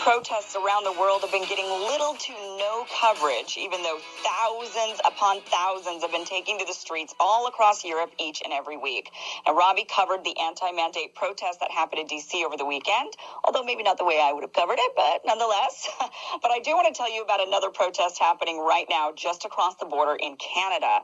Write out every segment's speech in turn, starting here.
protests around the world have been getting little to no coverage, even though thousands upon thousands have been taking to the streets all across Europe each and every week. Now, Robbie covered the anti-mandate protest that happened in D.C. over the weekend, although maybe not the way I would have covered it, but nonetheless. But I do want to tell you about another protest happening right now just across the border in Canada.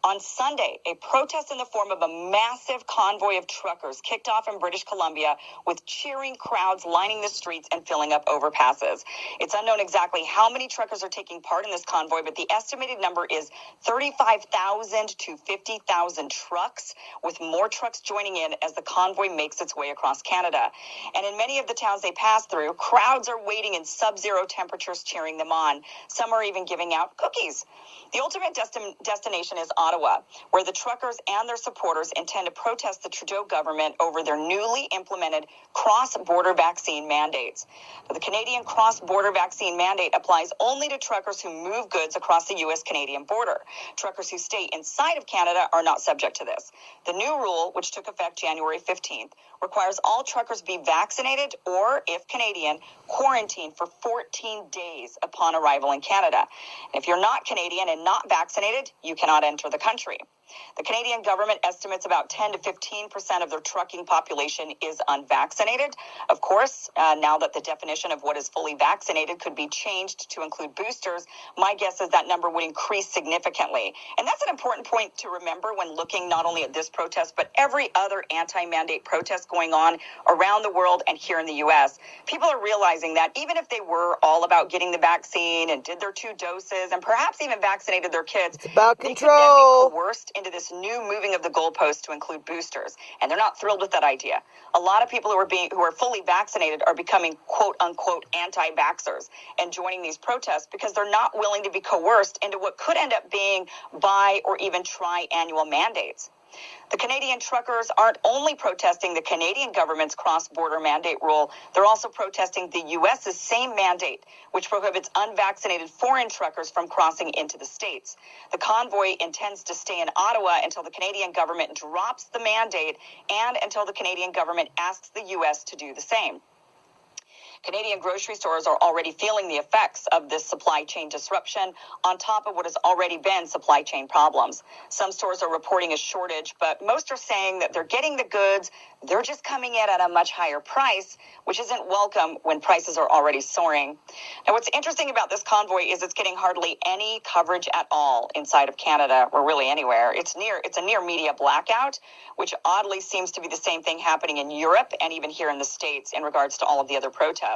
On Sunday, a protest in the form of a massive convoy of truckers kicked off in British Columbia with cheering crowds lining the streets and filling up overpasses. It's unknown exactly how many truckers are taking part in this convoy, but the estimated number is 35,000 to 50,000 trucks, with more trucks joining in as the convoy makes its way across Canada. And in many of the towns they pass through, crowds are waiting in sub-zero temperatures cheering them on. Some are even giving out cookies. The ultimate destination is Ottawa, where the truckers and their supporters intend to protest the Trudeau government over their newly implemented cross-border vaccine mandates. The Canadian cross-border vaccine mandate applies only to truckers who move goods across the U.S.-Canadian border. Truckers who stay inside of Canada are not subject to this. The new rule, which took effect January 15th, requires all truckers be vaccinated or, if Canadian, quarantined for 14 days upon arrival in Canada. And if you're not Canadian and not vaccinated, you cannot enter the country. The Canadian government estimates about 10 to 15% of their trucking population is unvaccinated. Of course, now that the definition of what is fully vaccinated could be changed to include boosters, my guess is that number would increase significantly. And that's an important point to remember when looking not only at this protest, but every other anti-mandate protest going on around the world and here in the U.S. People are realizing that even if they were all about getting the vaccine and did their 2 doses and perhaps even vaccinated their kids, it's about they control. could then be coerced into this new moving of the goalposts to include boosters, and they're not thrilled with that idea. A lot of people who are fully vaccinated are becoming quote unquote anti-vaxxers and joining these protests because they're not willing to be coerced into what could end up being bi or even tri-annual mandates. The Canadian truckers aren't only protesting the Canadian government's cross-border mandate rule, they're also protesting the U.S.'s same mandate, which prohibits unvaccinated foreign truckers from crossing into the States. The convoy intends to stay in Ottawa until the Canadian government drops the mandate and until the Canadian government asks the U.S. to do the same. Canadian grocery stores are already feeling the effects of this supply chain disruption on top of what has already been supply chain problems. Some stores are reporting a shortage, but most are saying that they're getting the goods, they're just coming in at a much higher price, which isn't welcome when prices are already soaring. Now, what's interesting about this convoy is it's getting hardly any coverage at all inside of Canada, or really anywhere. It's a near media blackout, which oddly seems to be the same thing happening in Europe and even here in the States in regards to all of the other protests.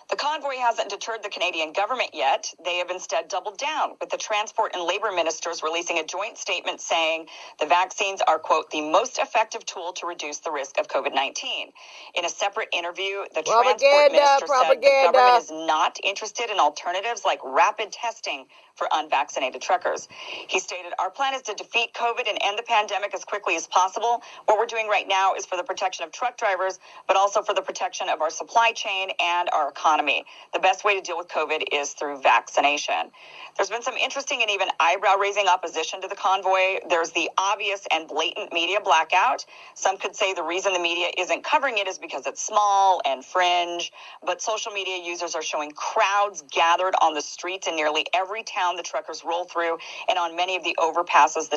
The convoy hasn't deterred the Canadian government yet. They have instead doubled down, with the transport and labor ministers releasing a joint statement saying the vaccines are, quote, the most effective tool to reduce the risk of COVID-19. In a separate interview, the transport minister said the government is not interested in alternatives like rapid testing for unvaccinated truckers. He stated, our plan is to defeat COVID and end the pandemic as quickly as possible. What we're doing right now is for the protection of truck drivers, but also for the protection of our supply chain and our economy. The best way to deal with COVID is through vaccination. There's been some interesting and even eyebrow-raising opposition to the convoy. There's the obvious and blatant media blackout. Some could say the reason the media isn't covering it is because it's small and fringe, but social media users are showing crowds gathered on the streets in nearly every town the truckers roll through and on many of the overpasses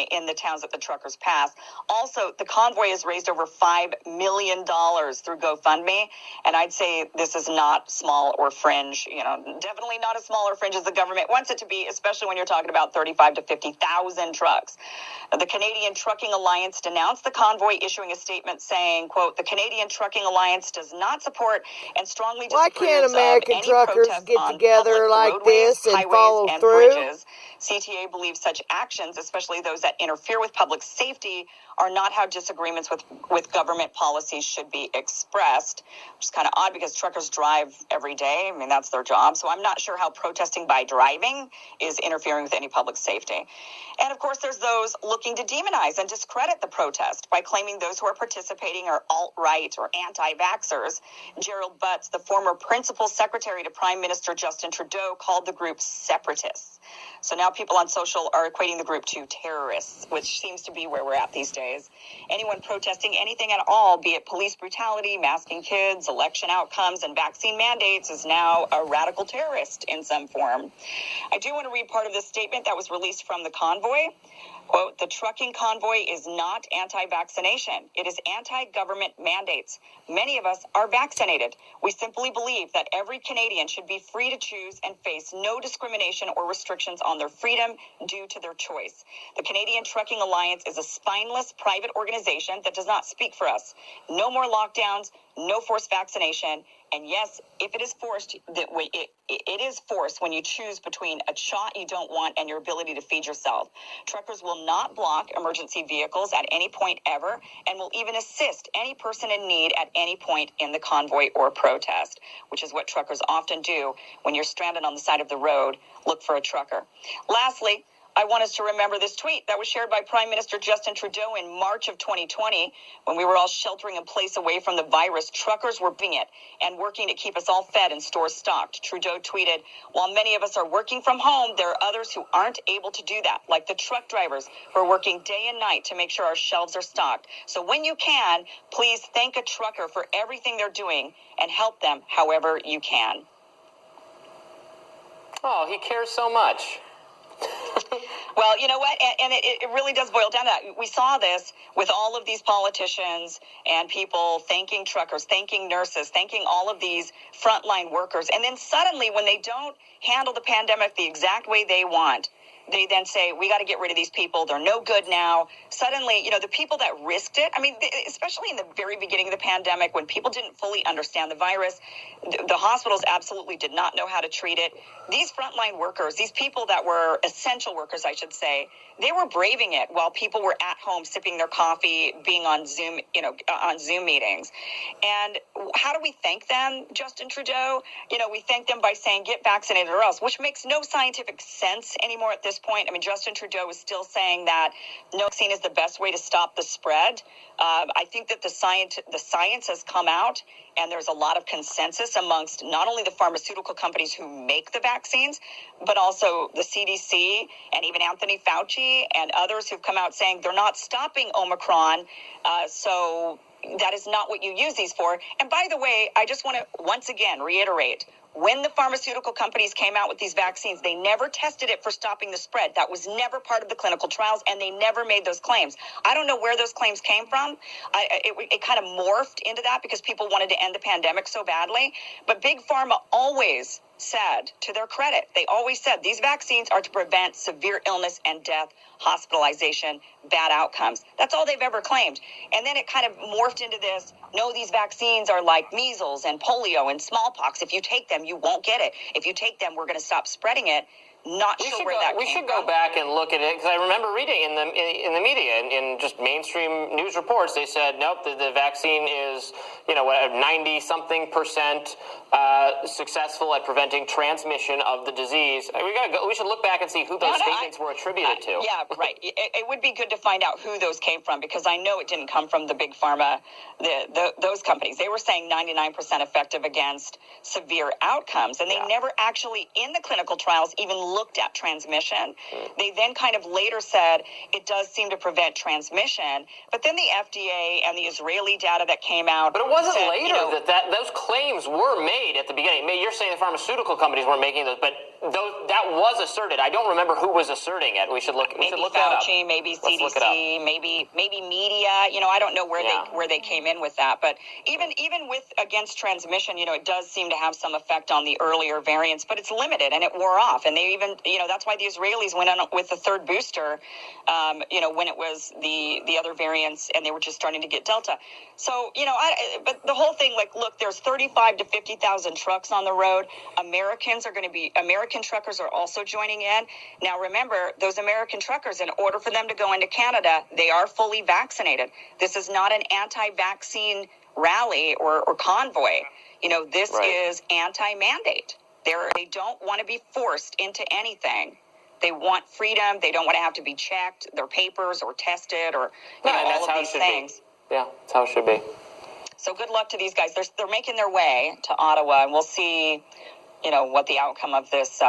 in the towns that the truckers pass. Also, the convoy has raised over $5 million through GoFundMe, and I'd say this is not small or fringe, definitely not as small or fringe as the government wants it to be, especially when you're talking about 35 to 50,000 trucks. The Canadian Trucking Alliance denounced the convoy, issuing a statement saying, quote, the Canadian Trucking Alliance does not support and strongly disapproves Why can't American of any truckers get together like this and follow through? Bridges. CTA believes such actions, especially those that interfere with public safety, are not how disagreements with government policies should be expressed, which is kind of odd because truckers drive every day. I mean, that's their job. So I'm not sure how protesting by driving is interfering with any public safety. And of course, there's those looking to demonize and discredit the protest by claiming those who are participating are alt-right or anti-vaxxers. Gerald Butts, the former principal secretary to Prime Minister Justin Trudeau, called the group separatists. So now people on social are equating the group to terrorists, which seems to be where we're at these days. Anyone protesting anything at all, be it police brutality, masking kids, election outcomes, rules and vaccine mandates is now a radical terrorist in some form. I do want to read part of this statement that was released from the convoy. Quote, the trucking convoy is not anti-vaccination. It is anti-government mandates. Many of us are vaccinated. We simply believe that every Canadian should be free to choose and face no discrimination or restrictions on their freedom due to their choice. The Canadian Trucking Alliance is a spineless private organization that does not speak for us. No more lockdowns, no forced vaccination. And yes, if it is forced, it is forced when you choose between a shot you don't want and your ability to feed yourself. Truckers will not block emergency vehicles at any point ever and will even assist any person in need at any point in the convoy or protest, which is what truckers often do when you're stranded on the side of the road. Look for a trucker. Lastly, I want us to remember this tweet that was shared by Prime Minister Justin Trudeau in March of 2020 when we were all sheltering in place away from the virus. Truckers were doing it and working to keep us all fed and stores stocked. Trudeau tweeted, while many of us are working from home, there are others who aren't able to do that, like the truck drivers who are working day and night to make sure our shelves are stocked. So when you can, please thank a trucker for everything they're doing and help them however you can. Oh, he cares so much. Well, you know what? And it really does boil down to that. We saw this with all of these politicians and people thanking truckers, thanking nurses, thanking all of these frontline workers. And then suddenly, when they don't handle the pandemic the exact way they want, they then say, we got to get rid of these people. They're no good now. Suddenly, the people that risked it, especially in the very beginning of the pandemic when people didn't fully understand the virus, the hospitals absolutely did not know how to treat it. These frontline workers, these people that were essential workers, I should say, they were braving it while people were at home sipping their coffee, being on Zoom, on Zoom meetings. And how do we thank them, Justin Trudeau? We thank them by saying, get vaccinated or else, which makes no scientific sense anymore at this point. Justin Trudeau is still saying that no vaccine is the best way to stop the spread. I think that the science has come out, and there's a lot of consensus amongst not only the pharmaceutical companies who make the vaccines, but also the CDC and even Anthony Fauci and others who've come out saying they're not stopping Omicron. So that is not what you use these for. And by the way, I just want to once again reiterate, when the pharmaceutical companies came out with these vaccines, they never tested it for stopping the spread. That was never part of the clinical trials, and they never made those claims. I don't know where those claims came from. It kind of morphed into that because people wanted to end the pandemic so badly. But Big Pharma always said, to their credit, they always said these vaccines are to prevent severe illness and death, hospitalization, bad outcomes. That's all they've ever claimed. And then it kind of morphed into this, no, these vaccines are like measles and polio and smallpox. If you take them, you won't get it. If you take them, we're going to stop spreading it. Not sure where that came from. We should go back and look at it, because I remember reading in the media, in just mainstream news reports, they said, nope, the vaccine is, 90-something% successful at preventing transmission of the disease. We should look back and see who those statements were attributed to. Yeah, right. It would be good to find out who those came from, because I know it didn't come from the Big Pharma, those companies. They were saying 99% effective against severe outcomes, and they never actually, in the clinical trials, even looked at transmission. They then kind of later said it does seem to prevent transmission, but then the FDA and the Israeli data that came out. But it wasn't later that those claims were made at the beginning. You're saying the pharmaceutical companies weren't making those, but that was asserted. I don't remember who was asserting it. We should look. Maybe look Fauci, that up. Maybe CDC, maybe media. I don't know where they came in with that. But even with against transmission, it does seem to have some effect on the earlier variants, but it's limited and it wore off. And they even, that's why the Israelis went on with the third booster, when it was the other variants and they were just starting to get Delta. So, but the whole thing, look, there's 35 to 50,000 trucks on the road. American truckers are also joining in. Now, remember, those American truckers, in order for them to go into Canada, they are fully vaccinated. This is not an anti-vaccine rally or convoy. This is anti-mandate. They don't want to be forced into anything. They want freedom. They don't want to have to be checked, their papers or tested or all of these things. Yeah, that's how it should be. So good luck to these guys. They're making their way to Ottawa, and we'll see, what the outcome of this